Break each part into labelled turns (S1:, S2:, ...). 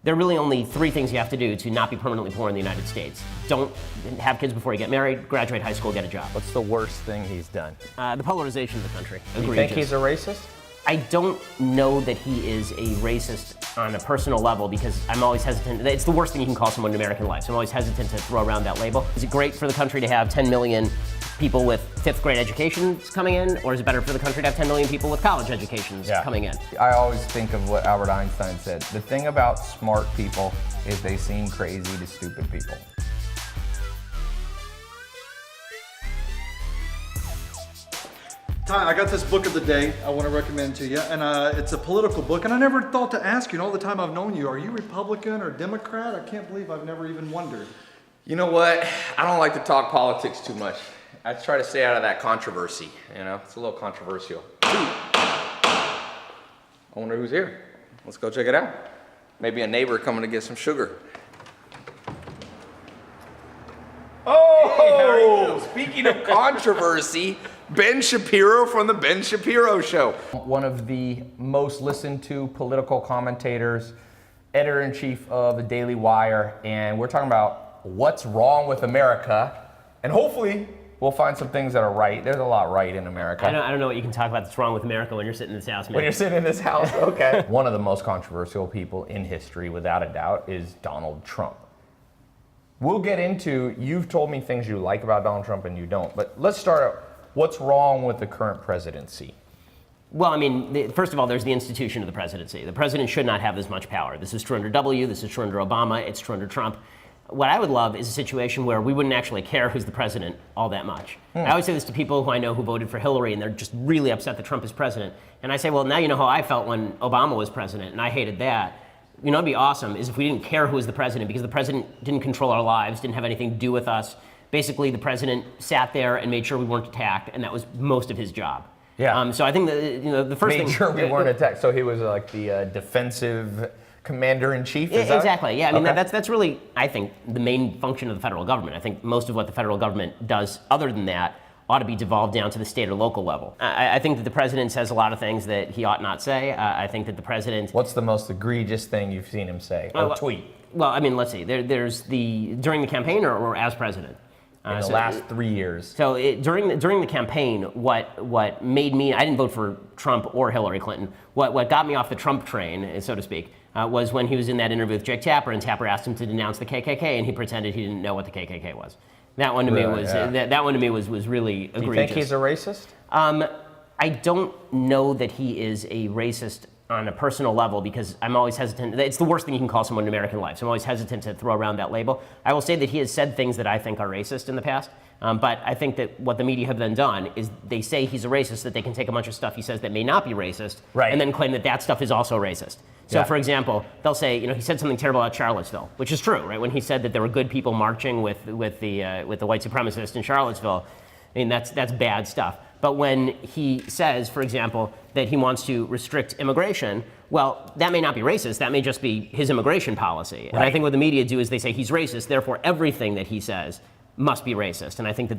S1: There are really only three things you have to do to not be permanently poor in the United States. Don't have kids before you get married, graduate high school, get a job.
S2: What's the worst thing he's done?
S1: The polarization of the country.
S2: You think he's a racist?
S1: I don't know that he is a racist on a personal level because I'm always hesitant. It's the worst thing you can call someone in American life, so I'm always hesitant to throw around that label. Is it great for the country to have 10 million people with fifth grade educations coming in, or is it better for the country to have 10 million people with college educations coming in?
S3: I always think of what Albert Einstein said. The thing about smart people is they seem crazy to stupid people.
S4: Ty, I got this book of the day I want to recommend to you, and it's a political book, and I never thought to ask you, and all the time I've known you, are you Republican or Democrat? I can't believe I've never even wondered.
S5: You know what? I don't like to talk politics too much. I try to stay out of that controversy, you know? It's a little controversial. I wonder who's here. Let's go check it out. Maybe a neighbor coming to get some sugar. Oh! Hey, how are you? Speaking of controversy, Ben Shapiro from the Ben Shapiro Show.
S3: One of the most listened to political commentators, editor-in-chief of the Daily Wire, and we're talking about what's wrong with America, and hopefully we'll find some things that are right. There's a lot right in America.
S1: I don't know what you can talk about that's wrong with America when you're sitting in this house, man.
S3: When you're sitting in this house, okay. One of the most controversial people in history, without a doubt, is Donald Trump. We'll get into, you've told me things you like about Donald Trump and you don't, but let's start out. What's wrong with the current presidency?
S1: Well, I mean, first of all, there's the institution of the presidency. The president should not have this much power. This is true under W, this is true under Obama, it's true under Trump. What I would love is a situation where we wouldn't actually care who's the president all that much. I always say this to people who I know who voted for Hillary and they're just really upset that Trump is president. And I say, well, now you know how I felt when Obama was president and I hated that. You know, it'd be awesome is if we didn't care who was the president because the president didn't control our lives, didn't have anything to do with us. Basically, the president sat there and made sure we weren't attacked, and that was most of his job.
S3: Yeah.
S1: So I think that the first thing.
S3: Made sure we weren't attacked. So he was like the defensive commander-in-chief. Is that?
S1: Exactly. Yeah. I mean,
S3: okay.
S1: that's really, I think, the main function of the federal government. I think most of what the federal government does, other than that, ought to be devolved down to the state or local level. I think that the president says a lot of things that he ought not say. I think that the president.
S3: What's the most egregious thing you've seen him say or tweet?
S1: Well, I mean, let's see. There's during the campaign or as president.
S3: In the last 3 years.
S1: So during the campaign, what made me, I didn't vote for Trump or Hillary Clinton. What got me off the Trump train, so to speak, was when he was in that interview with Jake Tapper, and Tapper asked him to denounce the KKK, and he pretended he didn't know what the KKK was. That one to me was that one to me was really egregious.
S3: Do you think he's a racist?
S1: I don't know that he is a racist on a personal level because I'm always hesitant. It's the worst thing you can call someone in American life, so I'm always hesitant to throw around that label. I will say that he has said things that I think are racist in the past, but I think that what the media have then done is they say he's a racist, that they can take a bunch of stuff he says that may not be racist, and then claim that that stuff is also racist. So, for example, they'll say, you know, he said something terrible about Charlottesville, which is true, right? When he said that there were good people marching with the white supremacists in Charlottesville, I mean, that's bad stuff. But when he says, for example, that he wants to restrict immigration, well, that may not be racist. That may just be his immigration policy. And I think what the media do is they say he's racist, therefore everything that he says must be racist. And I think that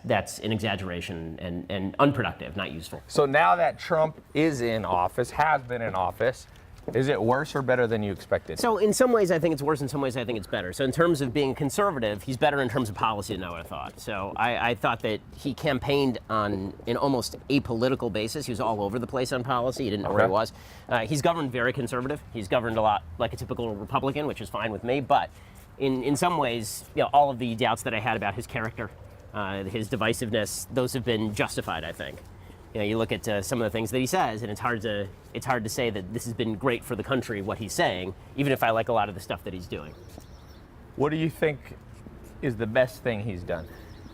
S1: that's an exaggeration and unproductive, not useful.
S3: So now that Trump is in office, has been in office, is it worse or better than you expected?
S1: So in some ways I think it's worse, in some ways I think it's better. So in terms of being conservative, he's better in terms of policy than I would have thought. So I thought that he campaigned on an almost apolitical basis. He was all over the place on policy. He didn't know where he was. He's governed very conservative. He's governed a lot like a typical Republican, which is fine with me. But in some ways, you know, all of the doubts that I had about his character, his divisiveness, those have been justified, I think. You know, you look at some of the things that he says, and it's hard to say that this has been great for the country, what he's saying, even if I like a lot of the stuff that he's doing.
S3: What do you think is the best thing he's done?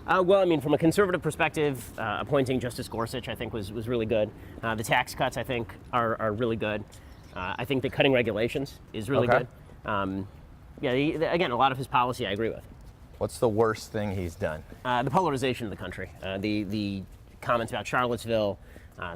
S1: Well, I mean, from a conservative perspective, appointing Justice Gorsuch, I think, was really good. The tax cuts, I think, are really good. I think that cutting regulations is really good. Again, a lot of his policy I agree with.
S3: What's the worst thing he's done?
S1: The polarization of the country. The comments about Charlottesville,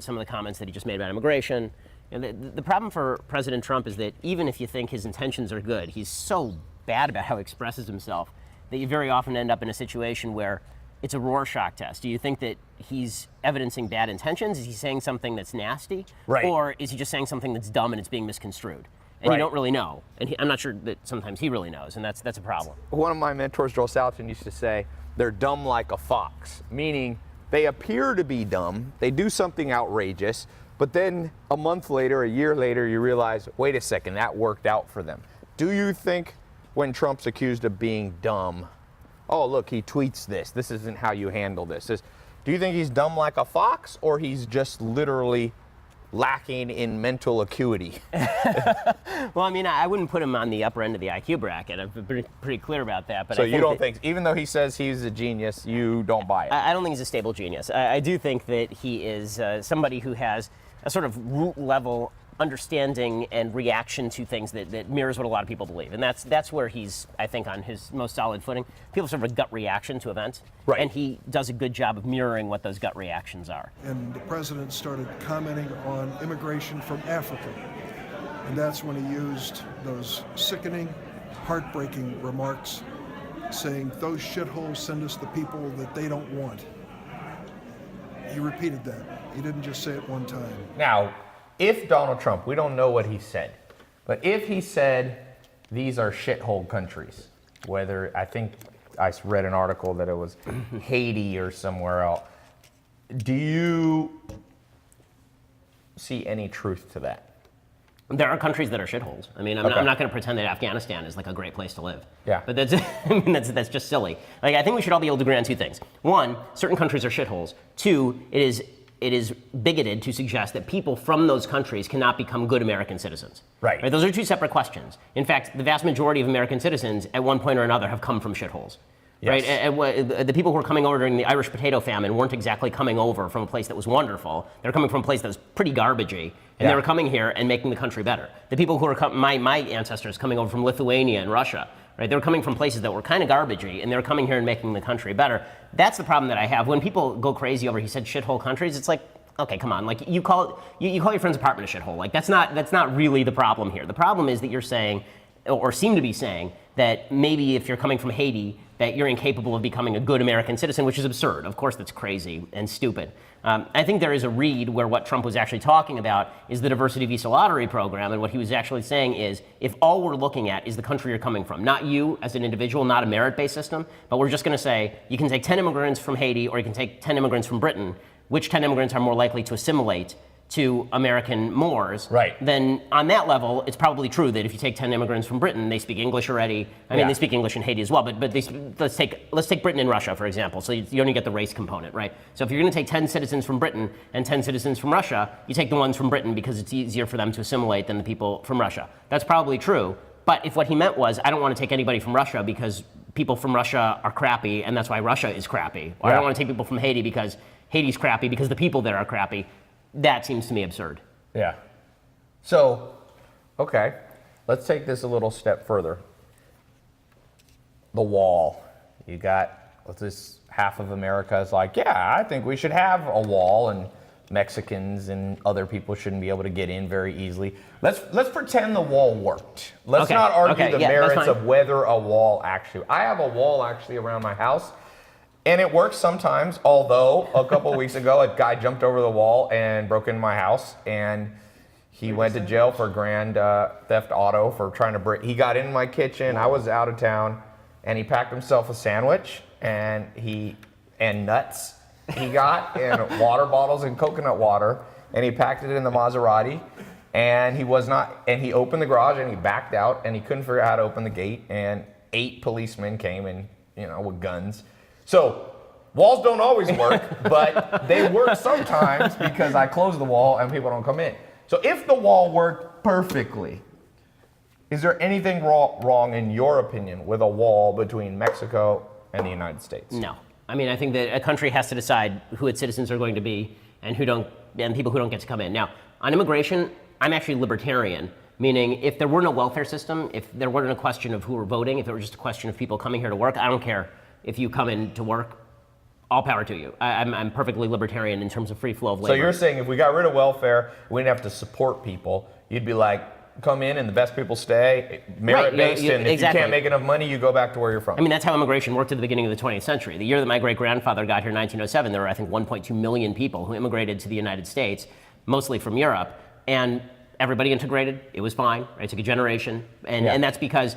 S1: some of the comments that he just made about immigration. And the problem for President Trump is that even if you think his intentions are good, he's so bad about how he expresses himself that you very often end up in a situation where it's a Rorschach test. Do you think that he's evidencing bad intentions? Is he saying something that's nasty?
S3: Right.
S1: Or is he just saying something that's dumb and it's being misconstrued? and
S3: Right.
S1: you don't really know. And I'm not sure that sometimes he really knows, and that's a problem.
S3: One of my mentors, Joel Salatin, used to say, they're dumb like a fox, meaning they appear to be dumb, they do something outrageous, but then a month later, a year later, you realize, wait a second, that worked out for them. Do you think when Trump's accused of being dumb, oh, look, he tweets this, this isn't how you handle this. Do you think he's dumb like a fox, or he's just literally lacking in mental acuity?
S1: Well, I mean, I wouldn't put him on the upper end of the IQ bracket. I've been pretty clear about that. But
S3: So
S1: I
S3: you
S1: think
S3: don't
S1: that-
S3: think, even though he says he's a genius, you don't buy it?
S1: I don't think he's a stable genius. I do think that he is somebody who has a sort of root level understanding and reaction to things that mirrors what a lot of people believe. And that's where he's, I think, on his most solid footing. People sort of a gut reaction to events.
S3: Right.
S1: And he does a good job of mirroring what those gut reactions are.
S6: And the president started commenting on immigration from Africa. And that's when he used those sickening, heartbreaking remarks saying, those shitholes send us the people that they don't want. He repeated that. He didn't just say it one time.
S3: Now, if Donald Trump, we don't know what he said, but if he said these are shithole countries, whether, I think I read an article that it was Haiti or somewhere else, do you see any truth to that?
S1: There are countries that are shitholes. I mean, I'm
S3: Okay.
S1: not going to pretend that Afghanistan is like a great place to live.
S3: Yeah.
S1: But that's, I mean, that's just silly. Like, I think we should all be able to agree on two things. One, certain countries are shitholes. Two, it is bigoted to suggest that people from those countries cannot become good American citizens.
S3: Right.
S1: Those are two separate questions. In fact, the vast majority of American citizens, at one point or another, have come from shitholes.
S3: Yes.
S1: Right? And the people who were coming over during the Irish potato famine weren't exactly coming over from a place that was wonderful. They were coming from a place that was pretty garbagey, and
S3: Yeah.
S1: they were coming here and making the country better. The people who were my ancestors coming over from Lithuania and Russia, right? They were coming from places that were kind of garbagey, and they were coming here and making the country better. That's the problem that I have. When people go crazy over, he said, shithole countries, it's like, okay, come on. Like, you call your friend's apartment a shithole. Like, that's not really the problem here. The problem is that you're saying, or seem to be saying, that maybe if you're coming from Haiti, that you're incapable of becoming a good American citizen, which is absurd. Of course, that's crazy and stupid. I think there is a read where what Trump was actually talking about is the diversity visa lottery program, and what he was actually saying is, if all we're looking at is the country you're coming from, not you as an individual, not a merit-based system, but we're just going to say, you can take 10 immigrants from Haiti, or you can take 10 immigrants from Britain, which 10 immigrants are more likely to assimilate to American mores,
S3: Right.
S1: then on that level, it's probably true that if you take 10 immigrants from Britain, they speak English already. I mean,
S3: Yeah.
S1: they speak English in Haiti as well, but let's take Britain and Russia, for example. So you only get the race component, right? So if you're going to take 10 citizens from Britain and 10 citizens from Russia, you take the ones from Britain because it's easier for them to assimilate than the people from Russia. That's probably true. But if what he meant was, I don't want to take anybody from Russia because people from Russia are crappy, and that's why Russia is crappy. Or I
S3: Yeah.
S1: don't want to take people from Haiti because Haiti's crappy because the people there are crappy. That seems to me absurd.
S3: Yeah. So, okay, let's take this a little step further. The wall. You got this half of America is like, yeah, I think we should have a wall, and Mexicans and other people shouldn't be able to get in very easily. Let's pretend the wall worked. Let's
S1: Okay,
S3: not argue
S1: okay,
S3: the
S1: yeah, that's
S3: merits
S1: fine.
S3: of whether a wall actually. I have a wall actually around my house. And it works sometimes, although a couple of weeks ago, a guy jumped over the wall and broke into my house, and he went to jail for grand theft auto for trying to break. He got in my kitchen, I was out of town, and he packed himself a sandwich, and nuts he got, and water bottles and coconut water, and he packed it in the Maserati, and he opened the garage, and he backed out, and he couldn't figure out how to open the gate, and 8 policemen came and, with guns. So, walls don't always work, but they work sometimes because I close the wall and people don't come in. So if the wall worked perfectly, is there anything wrong in your opinion with a wall between Mexico and the United States?
S1: No. I mean, I think that a country has to decide who its citizens are going to be and people who don't get to come in. Now, on immigration, I'm actually libertarian, meaning if there were no welfare system, if there weren't a question of who were voting, if it were just a question of people coming here to work, I don't care if you come in to work, all power to you. I'm perfectly libertarian in terms of free flow of labor.
S3: So you're saying if we got rid of welfare, we didn't have to support people, you'd be like, come in and the best people stay, merit-based,
S1: Right,
S3: and if
S1: exactly.
S3: you can't make enough money, you go back to where you're from.
S1: I mean, that's how immigration worked at the beginning of the 20th century. The year that my great-grandfather got here in 1907, there were, I think, 1.2 million people who immigrated to the United States, mostly from Europe. And everybody integrated. It was fine. Right? It took a generation,
S3: Yeah.
S1: and that's because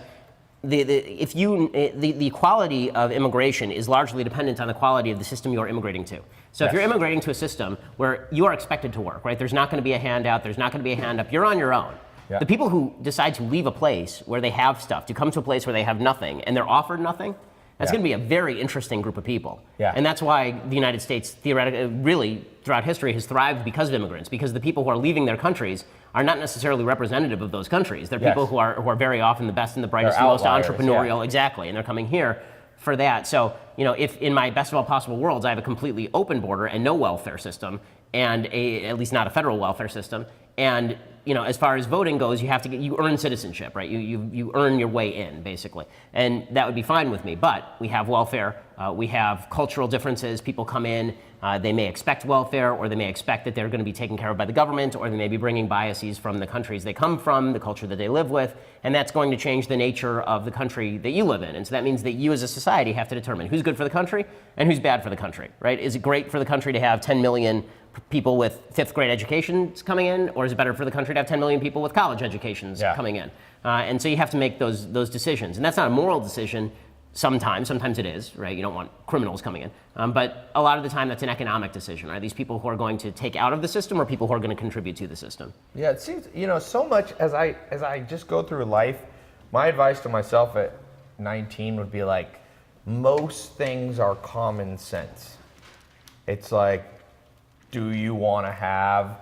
S1: the quality of immigration is largely dependent on the quality of the system you are immigrating to. So if
S3: Yes.
S1: you're immigrating to a system where you are expected to work, right? There's not going to be a handout. There's not going to be a hand up. You're on your own.
S3: Yeah.
S1: The people who decide to leave a place where they have stuff to come to a place where they have nothing and they're offered nothing, that's
S3: Yeah.
S1: going to be a very interesting group of people.
S3: Yeah.
S1: And that's why the United States theoretically, really throughout history, has thrived because of immigrants. Because the people who are leaving their countries are not necessarily representative of those countries. They're
S3: Yes.
S1: people who are very often the best and the brightest,
S3: They're
S1: and most
S3: outliers,
S1: entrepreneurial,
S3: yeah.
S1: exactly. And they're coming here for that. So, if in my best of all possible worlds, I have a completely open border and no welfare system, and at least not a federal welfare system, and as far as voting goes, you earn citizenship, right? You earn your way in, basically, and that would be fine with me. But we have welfare, we have cultural differences. People come in, they may expect welfare, or they may expect that they're going to be taken care of by the government, or they may be bringing biases from the countries they come from, the culture that they live with, and that's going to change the nature of the country that you live in. And so that means that you, as a society, have to determine who's good for the country and who's bad for the country, right? Is it great for the country to have 10 million people with fifth grade educations coming in, or is it better for the country to have 10 million people with college educations
S3: Yeah.
S1: coming in? And so you have to make those decisions. And that's not a moral decision sometimes it is, right? You don't want criminals coming in. But a lot of the time that's an economic decision, right? These people who are going to take out of the system or people who are going to contribute to the system.
S3: Yeah, it seems, so much as I just go through life, my advice to myself at 19 would be like, most things are common sense. It's like, do you want to have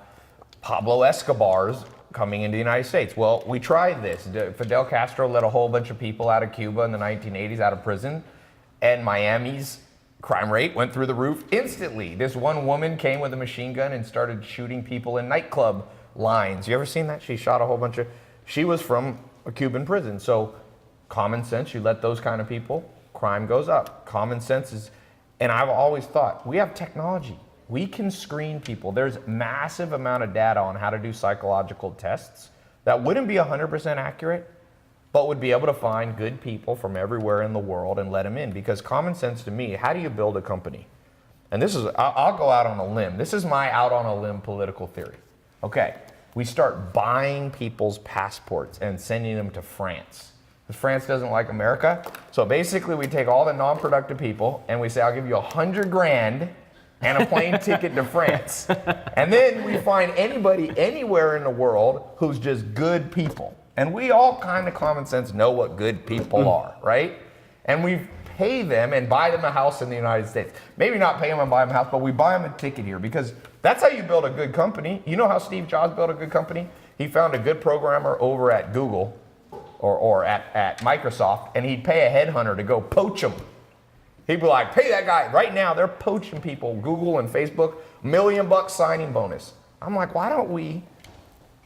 S3: Pablo Escobar's coming into the United States? Well, we tried this. Fidel Castro let a whole bunch of people out of Cuba in the 1980s out of prison, and Miami's crime rate went through the roof instantly. This one woman came with a machine gun and started shooting people in nightclub lines. You ever seen that? She shot a whole bunch of... She was from a Cuban prison. So common sense, you let those kind of people, crime goes up. Common sense is... And I've always thought, we have technology. We can screen people. There's massive amount of data on how to do psychological tests that wouldn't be 100% accurate, but would be able to find good people from everywhere in the world and let them in. Because common sense to me, how do you build a company? And this is, I'll go out on a limb. This is my out on a limb political theory. Okay, we start buying people's passports and sending them to France. Because France doesn't like America. So basically we take all the non-productive people and we say, I'll give you 100 grand and a plane ticket to France. And then we find anybody anywhere in the world who's just good people. And we all kind of common sense know what good people are, right? And we pay them and buy them a house in the United States. Maybe not pay them and buy them a house, but we buy them a ticket here because that's how you build a good company. You know how Steve Jobs built a good company? He found a good programmer over at Google or at Microsoft, and he'd pay a headhunter to go poach them. He'd be like, pay that guy. Right now, they're poaching people, Google and Facebook, $1 million signing bonus. I'm like, why don't we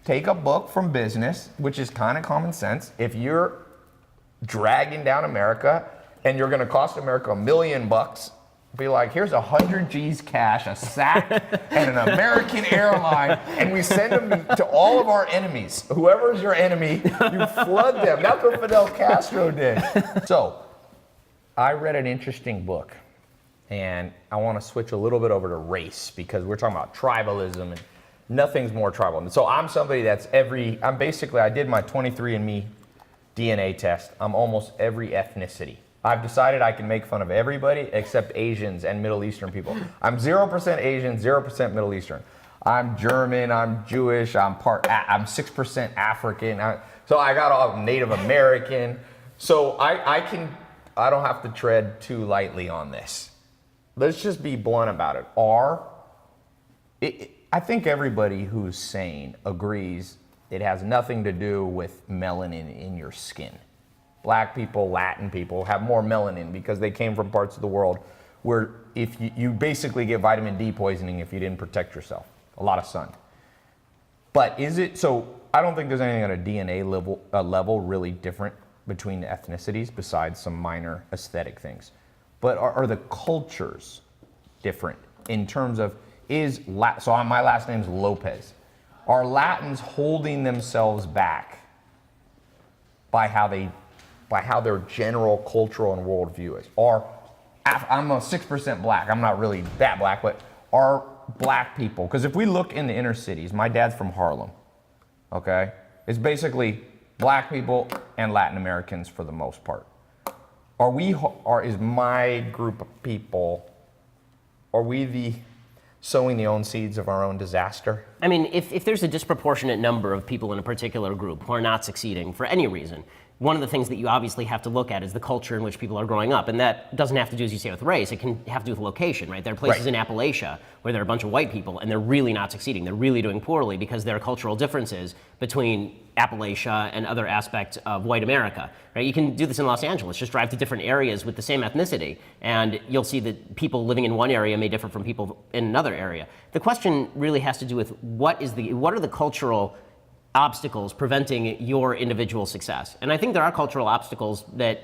S3: take a book from business, which is kind of common sense. If you're dragging down America and you're going to cost America $1 million, be like, here's 100 G's cash, a sack, and an American airline, and we send them to all of our enemies. Whoever's your enemy, you flood them. That's what Fidel Castro did. So, I read an interesting book, and I want to switch a little bit over to race because we're talking about tribalism, and nothing's more tribal. So I'm somebody that's I did my 23andMe DNA test. I'm almost every ethnicity. I've decided I can make fun of everybody except Asians and Middle Eastern people. I'm 0% Asian, 0% Middle Eastern. I'm German, I'm Jewish, I'm 6% African. So I got all Native American. So I don't have to tread too lightly on this. Let's just be blunt about it. I think everybody who's sane agrees it has nothing to do with melanin in your skin. Black people, Latin people have more melanin because they came from parts of the world where if you basically get vitamin D poisoning if you didn't protect yourself. A lot of sun. But so I don't think there's anything on a DNA level really different between the ethnicities besides some minor aesthetic things. But are the cultures different in terms of so my last name's Lopez. Are Latins holding themselves back by how their general cultural and worldview is? Or I'm a 6% black. I'm not really that black, but are black people? Because if we look in the inner cities, my dad's from Harlem. okay? It's basically black people and Latin Americans for the most part. Is my group of people, are we sowing the own seeds of our own disaster?
S1: I mean, if there's a disproportionate number of people in a particular group who are not succeeding for any reason, one of the things that you obviously have to look at is the culture in which people are growing up. And that doesn't have to do, as you say, with race. It can have to do with location, right? There are places in Appalachia where there are a bunch of white people and they're really not succeeding. They're really doing poorly because there are cultural differences between Appalachia and other aspects of white America, right? You can do this in Los Angeles. Just drive to different areas with the same ethnicity and you'll see that people living in one area may differ from people in another area. The question really has to do with what are the cultural obstacles preventing your individual success. And I think there are cultural obstacles that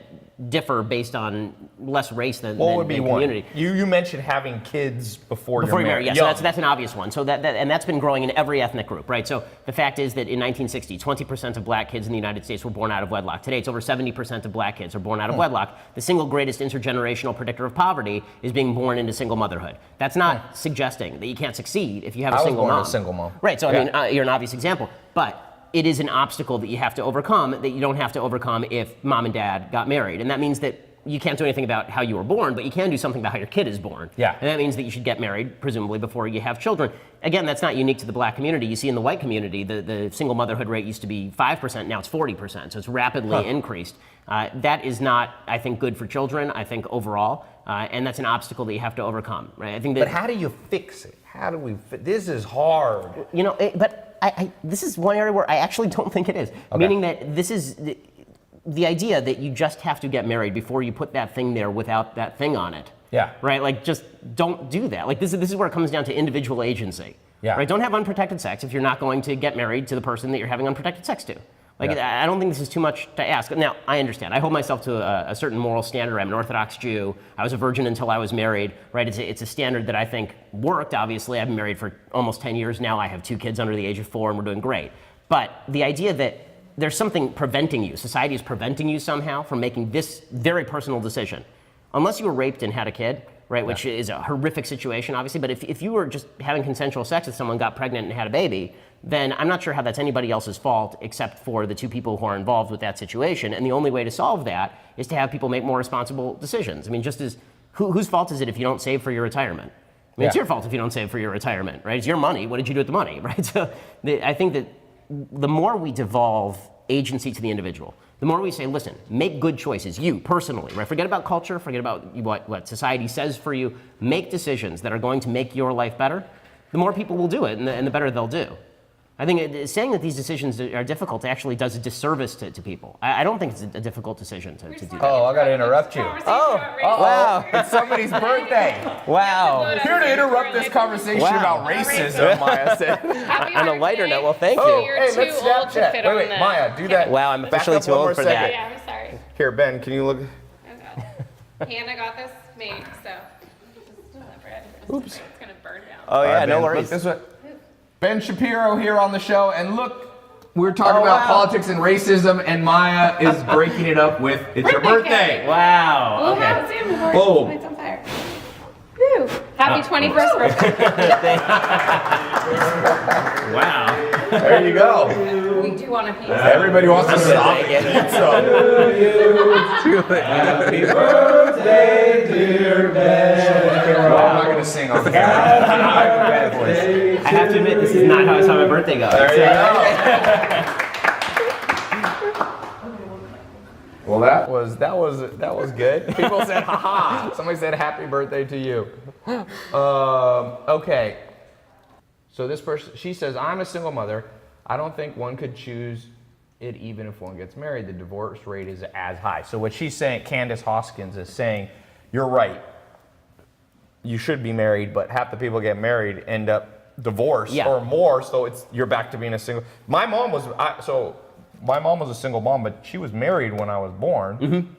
S1: differ based on less race than community.
S3: You mentioned having kids before you're married.
S1: Yeah, so that's an obvious one. So that's been growing in every ethnic group, right? So the fact is that in 1960, 20% of black kids in the United States were born out of wedlock. Today, it's over 70% of black kids are born out of wedlock. The single greatest intergenerational predictor of poverty is being born into single motherhood. That's not suggesting that you can't succeed if you have a single mom.
S3: I was born a single mom.
S1: Right, so I mean, you're an obvious example. But it is an obstacle that you have to overcome that you don't have to overcome if mom and dad got married. And that means that you can't do anything about how you were born, but you can do something about how your kid is born.
S3: Yeah.
S1: And that means that you should get married, presumably, before you have children. Again, that's not unique to the black community. You see in the white community, the single motherhood rate used to be 5%, now it's 40%. So it's rapidly increased. That is not, I think, good for children, I think, overall. And that's an obstacle that you have to overcome, right? I think that,
S3: but how do you fix it? This is hard.
S1: You know, this is one area where I actually don't think it is. Okay. Meaning that this is the idea that you just have to get married before you put that thing there without that thing on it.
S3: Yeah.
S1: Right? Like, just don't do that. Like, this is where it comes down to individual agency.
S3: Yeah.
S1: Right? Don't have unprotected sex if you're not going to get married to the person that you're having unprotected sex to. Like, I don't think this is too much to ask. Now, I understand. I hold myself to a certain moral standard. I'm an Orthodox Jew. I was a virgin until I was married, right? It's a standard that I think worked, obviously. I've been married for almost 10 years now. I have 2 kids under the age of 4, and we're doing great. But the idea that there's something preventing you, society is preventing you somehow from making this very personal decision. Unless you were raped and had a kid, right, which is a horrific situation, obviously, but if you were just having consensual sex with someone, got pregnant and had a baby, then I'm not sure how that's anybody else's fault except for the 2 people who are involved with that situation. And the only way to solve that is to have people make more responsible decisions. I mean, just as, whose fault is it if you don't save for your retirement? I mean, it's your fault if you don't save for your retirement, right? It's your money. What did you do with the money, right? So I think that the more we devolve agency to the individual, the more we say, listen, make good choices, you personally, right? Forget about culture, forget about what society says for you. Make decisions that are going to make your life better. The more people will do it, and the better they'll do. I think saying that these decisions are difficult actually does a disservice to people. I don't think it's a difficult decision to do that.
S3: Oh, I got to interrupt you.
S1: Wow.
S3: It's somebody's birthday.
S1: Wow.
S3: Here to interrupt this conversation about racism, Maya said.
S1: On a lighter note, well, thank
S3: Oh,
S1: you.
S7: You're
S3: hey,
S7: too
S3: let's
S7: old to
S3: Snapchat.
S7: fit on
S3: Wait,
S7: the-
S3: Maya, do that.
S1: Wow, I'm
S3: Back
S1: officially
S3: up
S1: too
S3: one
S1: old
S3: more
S1: for
S3: second.
S1: that.
S7: Yeah, I'm sorry.
S3: Here, Ben, can you look?
S7: Oh God. Hannah got this made, so just deliver it.
S3: Oops.
S7: It's gonna burn down.
S1: Oh, yeah,
S3: Ben,
S1: no
S3: look
S1: worries.
S3: this way. Ben Shapiro here on the show, and look, we're talking about politics and racism, and Maya is breaking it up with "It's your birthday."
S1: Wow.
S7: Oh,
S1: Okay.
S7: have Sam before
S3: Boom.
S7: it's on fire. Woo! Happy 21st birthday.
S1: Wow.
S3: There you go.
S7: We do want a piece.
S3: Everybody wants to stop and eat some. Happy birthday, dear Ben. Well, I'm not going to sing on the bad voice.
S1: I have to admit, this is not how I saw my birthday go.
S3: There you go. Well, that was good. People said, "Ha ha!" Somebody said, "Happy birthday to you." Okay. So this person, she says, "I'm a single mother. I don't think one could choose it even if one gets married. The divorce rate is as high." So what she's saying, Candace Hoskins is saying, you're right. You should be married, but half the people get married end up divorced or more. So you're back to being a single. My mom was a single mom, but she was married when I was born,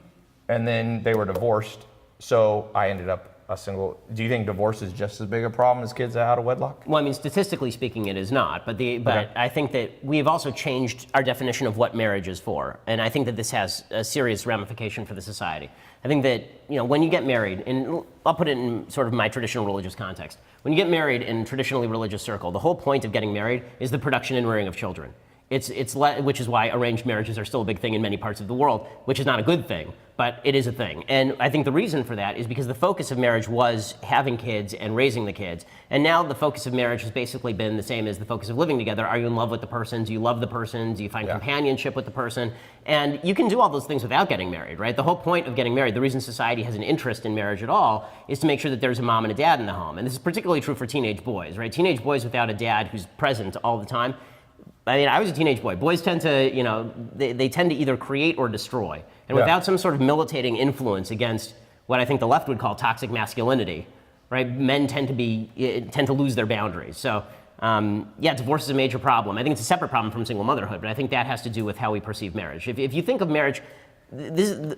S3: and then they were divorced. So I ended up a single. Do you think divorce is just as big a problem as kids out of wedlock?
S1: Well, I mean, statistically speaking, it is not. But I think that we have also changed our definition of what marriage is for, and I think that this has a serious ramification for the society. I think that when you get married, and I'll put it in sort of my traditional religious context. When you get married in a traditionally religious circle, the whole point of getting married is the production and rearing of children. which is why arranged marriages are still a big thing in many parts of the world, which is not a good thing, but it is a thing. And I think the reason for that is because the focus of marriage was having kids and raising the kids. And now the focus of marriage has basically been the same as the focus of living together. Are you in love with the person? Do you love the person? Do you find companionship with the person? And you can do all those things without getting married, right? The whole point of getting married, the reason society has an interest in marriage at all, is to make sure that there's a mom and a dad in the home. And this is particularly true for teenage boys, right? Teenage boys without a dad who's present all the time. I mean, I was a teenage boy. Boys tend to, they tend to either create or destroy. And without some sort of militating influence against what I think the left would call toxic masculinity, right? Men tend to lose their boundaries. So, divorce is a major problem. I think it's a separate problem from single motherhood, but I think that has to do with how we perceive marriage. If you think of marriage, this is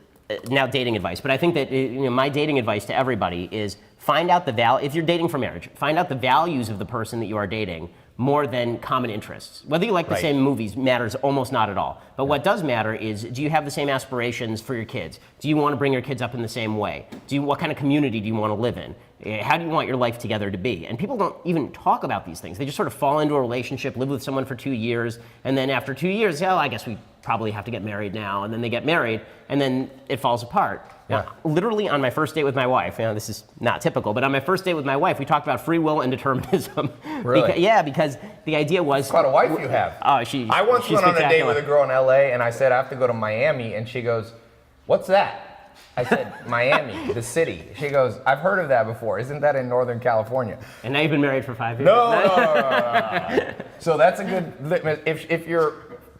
S1: now dating advice, but I think that my dating advice to everybody is find out if you're dating for marriage, find out the values of the person that you are dating more than common interests. Whether you like the same movies matters almost not at all. But what does matter is, do you have the same aspirations for your kids? Do you want to bring your kids up in the same way? What kind of community do you want to live in? How do you want your life together to be? And people don't even talk about these things. They just sort of fall into a relationship, live with someone for 2 years, and then after 2 years, I guess we probably have to get married now. And then they get married, and then it falls apart. Now, literally on my first date with my wife, this is not typical, but on my first date with my wife, we talked about free will and determinism.
S3: Really?
S1: Because the idea was...
S3: What a wife you have.
S1: Oh,
S3: I once went on a date with a girl in LA, and I said, I have to go to Miami, and she goes, what's that? I said, Miami, the city. She goes, I've heard of that before. Isn't that in Northern California?
S1: And now you've been married for 5 years.
S3: No. So that's a good litmus. If your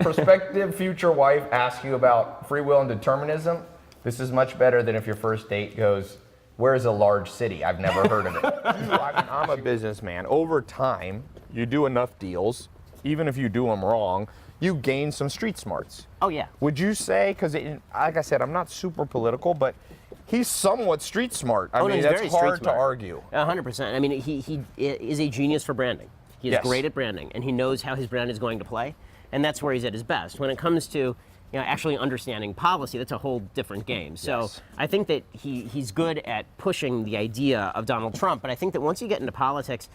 S3: prospective future wife asks you about free will and determinism, this is much better than if your first date goes, where's a large city? I've never heard of it. I'm a businessman. Over time, you do enough deals, even if you do them wrong, you gain some street smarts.
S1: Oh, yeah.
S3: Would you say, because like I said, I'm not super political, but he's somewhat street smart. I mean, that's hard to argue.
S1: 100%. I mean, he is a genius for branding. He is great at branding, and he knows how his brand is going to play, and that's where he's at his best. When it comes to actually understanding policy, that's a whole different game. So I think that he's good at pushing the idea of Donald Trump, but I think that once you get into politics,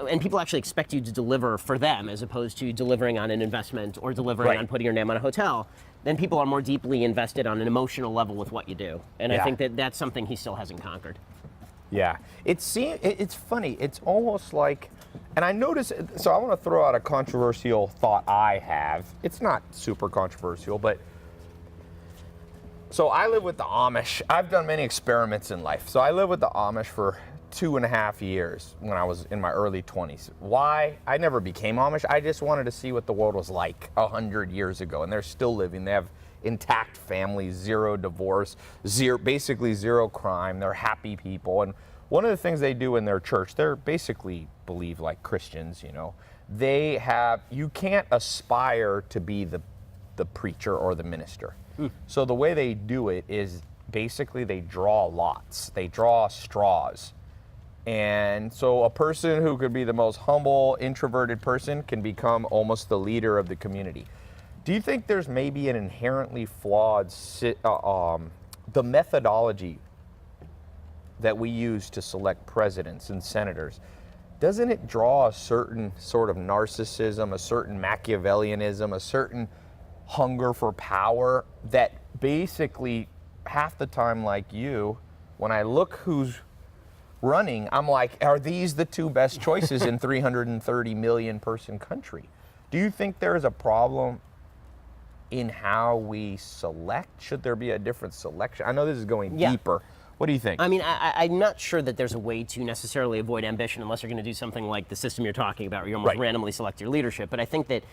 S1: and people actually expect you to deliver for them as opposed to delivering on an investment or delivering on putting your name on a hotel, then people are more deeply invested on an emotional level with what you do. And I think that that's something he still hasn't conquered.
S3: Yeah. It's funny. It's almost like, and I notice, so I want to throw out a controversial thought I have. It's not super controversial, but so I live with the Amish. I've done many experiments in life. So I lived with the Amish for 2.5 years when I was in my early 20s. Why? I never became Amish. I just wanted to see what the world was like 100 years ago, and they're still living. They have intact families, zero divorce, basically zero crime. They're happy people. And one of the things they do in their church, they're basically believe like Christians, you can't aspire to be the preacher or the minister. So the way they do it is basically they draw lots, they draw straws. And so a person who could be the most humble, introverted person can become almost the leader of the community. Do you think there's maybe an inherently flawed, the methodology that we use to select presidents and senators, doesn't it draw a certain sort of narcissism, a certain Machiavellianism, a certain hunger for power that basically half the time, like you, when I look who's running, I'm like, are these the two best choices in 330 million person country? Do you think there is a problem in how we select? Should there be a different selection? I know this is going deeper. What do you think?
S1: I mean, I'm not sure that there's a way to necessarily avoid ambition unless you're going to do something like the system you're talking about, where you almost randomly select your leadership. But I think that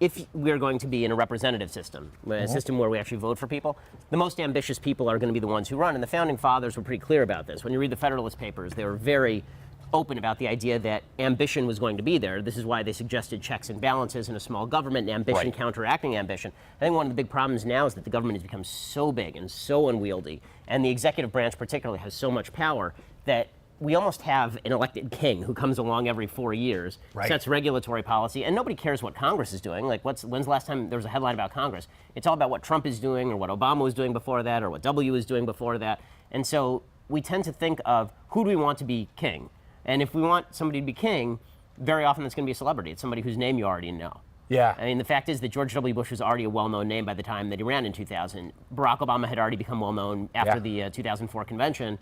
S1: if we're going to be in a representative system, a system where we actually vote for people, the most ambitious people are going to be the ones who run. And the Founding Fathers were pretty clear about this. When you read the Federalist Papers, they were very open about the idea that ambition was going to be there. This is why they suggested checks and balances in a small government, and ambition counteracting ambition. I think one of the big problems now is that the government has become so big and so unwieldy, and the executive branch particularly has so much power that we almost have an elected king who comes along every 4 years, sets regulatory policy, and nobody cares what Congress is doing. Like, when's the last time there was a headline about Congress? It's all about what Trump is doing, or what Obama was doing before that, or what W was doing before that. And so we tend to think of, who do we want to be king? And if we want somebody to be king, very often it's going to be a celebrity. It's somebody whose name you already know.
S3: Yeah.
S1: I mean, the fact is that George W. Bush was already a well-known name by the time that he ran in 2000. Barack Obama had already become well-known after the 2004 convention.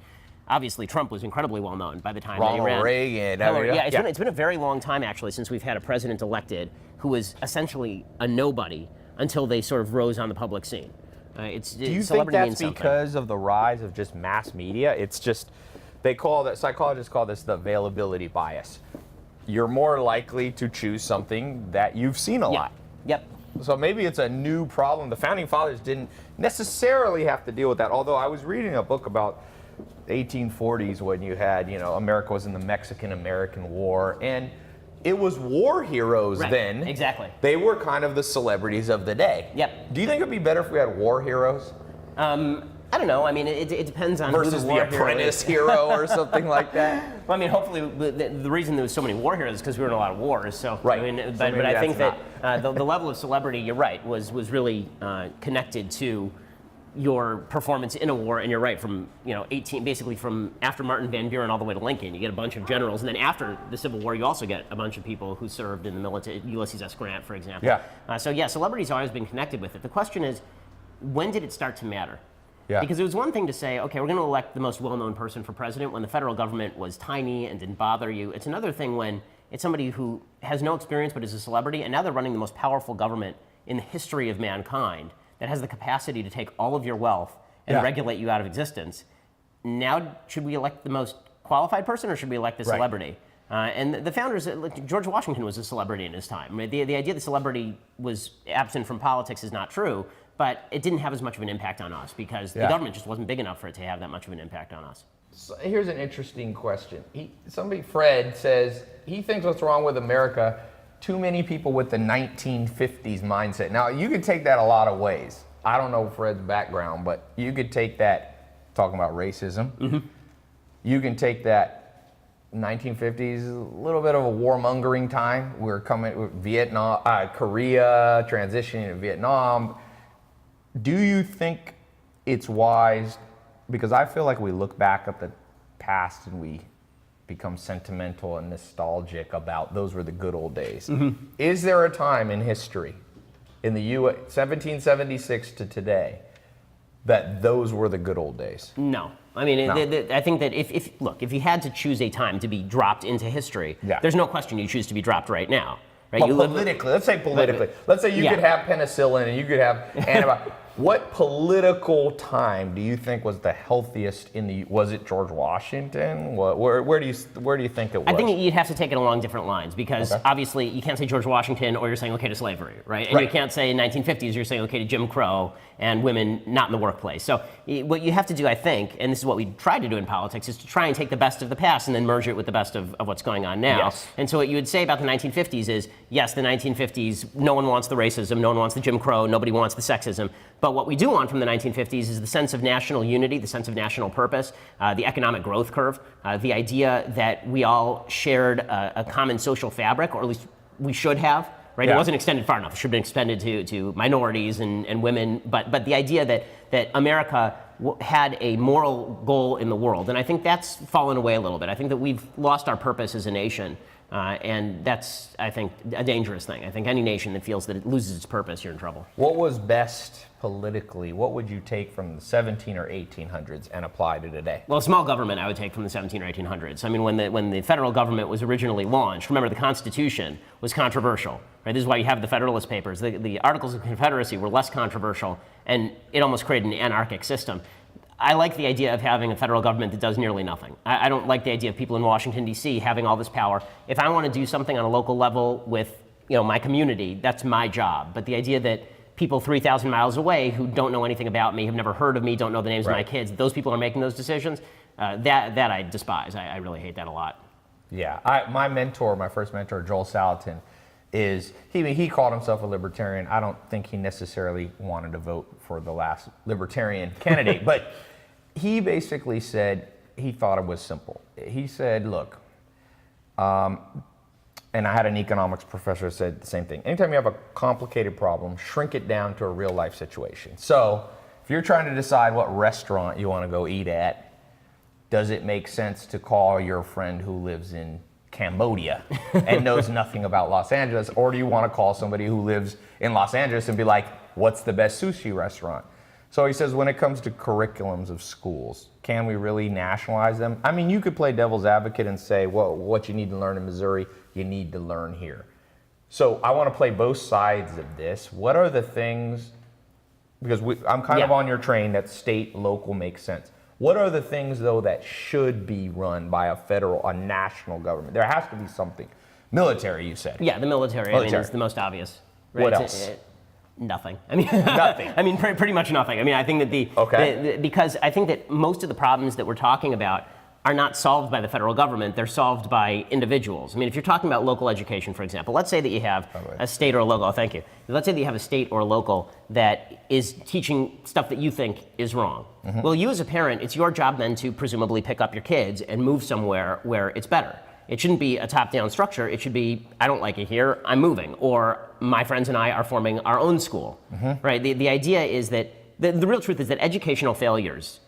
S1: Obviously, Trump was incredibly well-known by the time that he ran.
S3: Ronald Reagan.
S1: It's been a very long time, actually, since we've had a president elected who was essentially a nobody until they sort of rose on the public scene.
S3: Do you think
S1: celebrity
S3: that's
S1: means something.
S3: because of the rise of just mass media? It's just, psychologists call this the availability bias. You're more likely to choose something that you've seen a lot.
S1: Yep.
S3: So maybe it's a new problem. The founding fathers didn't necessarily have to deal with that. Although I was reading a book about 1840s when you had, America was in the Mexican-American War, and it was war heroes then.
S1: Exactly.
S3: They were kind of the celebrities of the day.
S1: Yep.
S3: Do you think it'd be better if we had war heroes?
S1: I don't know. I mean, it depends on
S3: Versus
S1: who the
S3: the
S1: war
S3: Apprentice
S1: hero
S3: hero or something like that?
S1: is. Well, I mean, hopefully the reason there was so many war heroes is because we were in a lot of wars. So
S3: Right.
S1: I mean,
S3: So
S1: but
S3: maybe
S1: I think
S3: that's
S1: that the level of celebrity, you're right, was really connected to your performance in a war. And you're right, from basically from after Martin Van Buren all the way to Lincoln, you get a bunch of generals, and then after the Civil War, you also get a bunch of people who served in the military. Ulysses S. Grant, for example.
S3: Yeah.
S1: So celebrity's always been connected with it. The question is, when did it start to matter?
S3: Yeah.
S1: Because it was one thing to say, okay, we're going to elect the most well-known person for president when the federal government was tiny and didn't bother you. It's another thing when it's somebody who has no experience but is a celebrity, and now they're running the most powerful government in the history of mankind that has the capacity to take all of your wealth and regulate you out of existence. Now, should we elect the most qualified person, or should we elect the celebrity? And the founders, George Washington was a celebrity in his time. I mean, the idea that celebrity was absent from politics is not true, but it didn't have as much of an impact on us because the government just wasn't big enough for it to have that much of an impact on us.
S3: So here's an interesting question. Fred says, he thinks what's wrong with America, too many people with the 1950s mindset. Now, you could take that a lot of ways. I don't know Fred's background, but you could take that, talking about racism, you can take that 1950s, a little bit of a warmongering time. We're coming with Vietnam, Korea, transitioning to Vietnam. Do you think it's wise? Because I feel like we look back at the past and we become sentimental and nostalgic about those were the good old days. Is there a time in history, in the U.S., 1776 to today, that those were the good old days?
S1: No. I mean,
S3: No.
S1: I think that if you had to choose a time to be dropped into history, there's no question you choose to be dropped right now. Right?
S3: Well, politically, let's say politically. Let's say you could have penicillin and you could have antibiotics. What political time do you think was the healthiest was it George Washington? Where do you think it was?
S1: I think you'd have to take it along different lines because obviously you can't say George Washington or you're saying okay to slavery, right? And you can't say 1950s, you're saying okay to Jim Crow and women not in the workplace. So what you have to do, I think, and this is what we try to do in politics, is to try and take the best of the past and then merge it with the best of what's going on now.
S3: Yes.
S1: And so what you would say about the 1950s is, yes, the 1950s, no one wants the racism, no one wants the Jim Crow, nobody wants the sexism. But what we do want from the 1950s is the sense of national unity, the sense of national purpose, the economic growth curve, the idea that we all shared a common social fabric, or at least we should have. Right? It wasn't extended far enough. It should have been extended to minorities and women. But the idea that America had a moral goal in the world, and I think that's fallen away a little bit. I think that we've lost our purpose as a nation. And that's, I think, a dangerous thing. I think any nation that feels that it loses its purpose, you're in trouble.
S3: What was best politically? What would you take from the 17 or 1800s and apply to today?
S1: Well, small government I would take from the 17 or 1800s. I mean, when the federal government was originally launched, remember the Constitution was controversial. Right? This is why you have the Federalist Papers. The Articles of Confederacy were less controversial, and it almost created an anarchic system. I like the idea of having a federal government that does nearly nothing. I don't like the idea of people in Washington, D.C. having all this power. If I want to do something on a local level with my community, that's my job. But the idea that people 3,000 miles away who don't know anything about me, have never heard of me, don't know the names of my kids, those people are making those decisions, that I despise. I really hate that a lot.
S3: Yeah, my first mentor, Joel Salatin, he called himself a libertarian. I don't think he necessarily wanted to vote for the last libertarian candidate, but he basically said he thought it was simple. He said, look, and I had an economics professor who said the same thing. Anytime you have a complicated problem, shrink it down to a real life situation. So if you're trying to decide what restaurant you want to go eat at, does it make sense to call your friend who lives in Cambodia and knows nothing about Los Angeles? Or do you want to call somebody who lives in Los Angeles and be like, what's the best sushi restaurant? So he says, when it comes to curriculums of schools, can we really nationalize them? I mean, you could play devil's advocate and say, well, what you need to learn in Missouri, you need to learn here. So I want to play both sides of this. What are the things, because I'm kind of on your train that state, local makes sense. What are the things, though, that should be run by a national government? There has to be something. Military, you said.
S1: Yeah, the military. I mean, it's the most obvious. Right?
S3: What else?
S1: Nothing. I mean,
S3: nothing.
S1: I mean, pretty much nothing. I mean, I think that because I think that most of the problems that we're talking about are not solved by the federal government. They're solved by individuals. I mean, if you're talking about local education, for example, let's say that you have a state or a local. Oh, thank you. Let's say that you have a state or a local that is teaching stuff that you think is wrong. Mm-hmm. Well, you as a parent, it's your job then to presumably pick up your kids and move somewhere where it's better. It shouldn't be a top-down structure. It should be, I don't like it here, I'm moving. Or my friends and I are forming our own school, right? The idea is that, the real truth is that educational failures,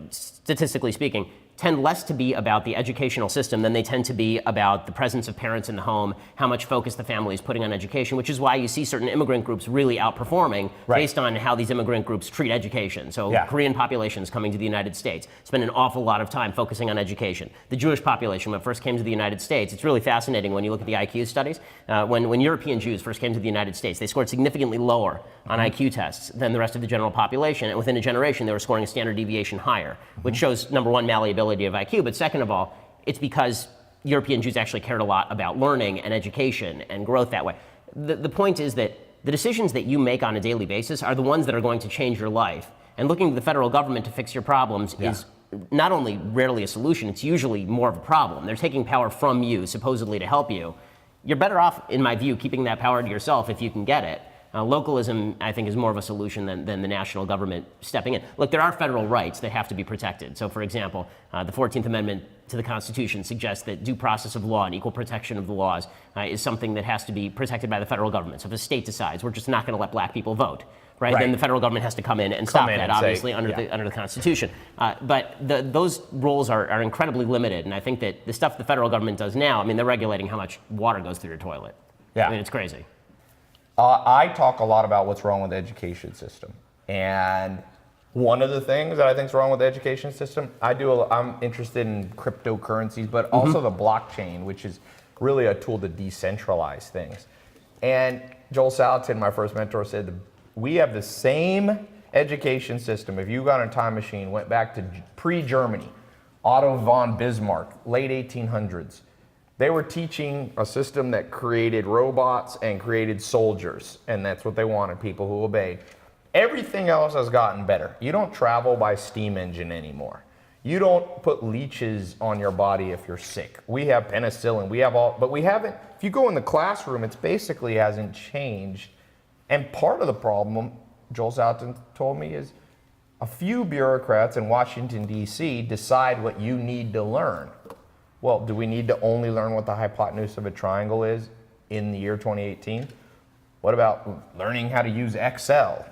S1: statistically speaking, tend less to be about the educational system than they tend to be about the presence of parents in the home, how much focus the family is putting on education, which is why you see certain immigrant groups really outperforming based on how these immigrant groups treat education. So Korean populations coming to the United States spend an awful lot of time focusing on education. The Jewish population, when it first came to the United States, it's really fascinating when you look at the IQ studies. When European Jews first came to the United States, they scored significantly lower on IQ tests than the rest of the general population, and within a generation they were scoring a standard deviation higher, which shows, number one, malleability of IQ, but second of all, it's because European Jews actually cared a lot about learning and education and growth that way. The point is that the decisions that you make on a daily basis are the ones that are going to change your life. And looking to the federal government to fix your problems is not only rarely a solution, it's usually more of a problem. They're taking power from you, supposedly to help you. You're better off, in my view, keeping that power to yourself if you can get it. Localism, I think, is more of a solution than the national government stepping in. Look, there are federal rights that have to be protected. So, for example, the 14th Amendment to the Constitution suggests that due process of law and equal protection of the laws is something that has to be protected by the federal government. So if a state decides we're just not going to let black people vote, right, then the federal government has to come in and stop that, obviously, under the Constitution. But those roles are incredibly limited, and I think that the stuff the federal government does now, I mean, they're regulating how much water goes through your toilet. I mean, it's crazy.
S3: I talk a lot about what's wrong with the education system. And one of the things that I think is wrong with the education system, I'm interested in cryptocurrencies, but also the blockchain, which is really a tool to decentralize things. And Joel Salatin, my first mentor, said we have the same education system. If you got in a time machine, went back to pre-Germany, Otto von Bismarck, late 1800s, they were teaching a system that created robots and created soldiers, and that's what they wanted, people who obeyed. Everything else has gotten better. You don't travel by steam engine anymore. You don't put leeches on your body if you're sick. We have penicillin, but we haven't, if you go in the classroom, it basically hasn't changed. And part of the problem, Joel Salatin told me, is a few bureaucrats in Washington, D.C. decide what you need to learn. Well, do we need to only learn what the hypotenuse of a triangle is in the year 2018? What about learning how to use Excel?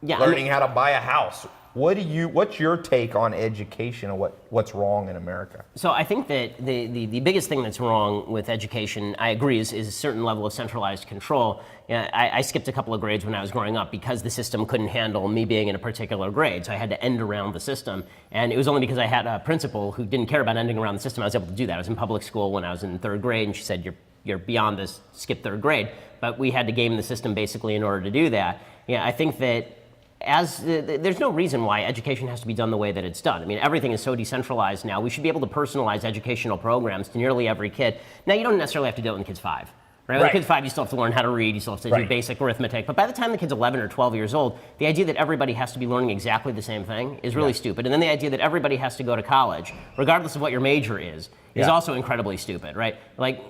S3: Learning how to buy a house? What's your take on education and what's wrong in America?
S1: So I think that the biggest thing that's wrong with education, I agree, is a certain level of centralized control. I skipped a couple of grades when I was growing up because the system couldn't handle me being in a particular grade, so I had to end around the system. And it was only because I had a principal who didn't care about ending around the system I was able to do that. I was in public school when I was in third grade, and she said, you're beyond this, skip third grade. But we had to game the system basically in order to do that. I think that there's no reason why education has to be done the way that it's done. I mean, everything is so decentralized now. We should be able to personalize educational programs to nearly every kid. Now, you don't necessarily have to do it when the kid's 5. Right? When the kid's 5, you still have to learn how to read, you still have to do basic arithmetic. But by the time the kid's 11 or 12 years old, the idea that everybody has to be learning exactly the same thing is really stupid. And then the idea that everybody has to go to college, regardless of what your major is also incredibly stupid, right? Like,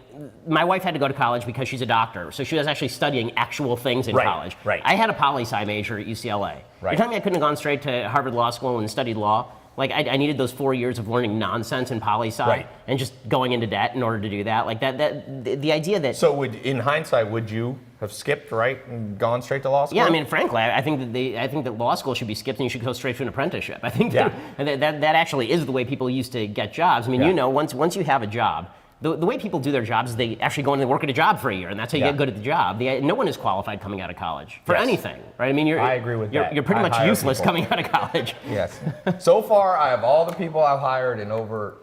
S1: my wife had to go to college because she's a doctor, so she was actually studying actual things in college. I had a poli-sci major at UCLA. You're telling me I couldn't have gone straight to Harvard Law School and studied law? Like, I needed those 4 years of learning nonsense in poli-sci and just going into debt in order to do that. Like, the idea that...
S3: So in hindsight, would you have skipped, and gone straight to law school?
S1: Yeah, I mean, frankly, I think that law school should be skipped and you should go straight to an apprenticeship. I think that actually is the way people used to get jobs. I mean, once you have a job, The way people do their jobs is they actually go in and work at a job for a year, and that's how you
S3: Yeah.
S1: get good at the job. No one is qualified coming out of college for
S3: Yes.
S1: anything, right? I mean,
S3: I agree with that.
S1: You're pretty
S3: I
S1: much
S3: hire
S1: useless
S3: people.
S1: coming out of college.
S3: Yes. So far, I have all the people I've hired in over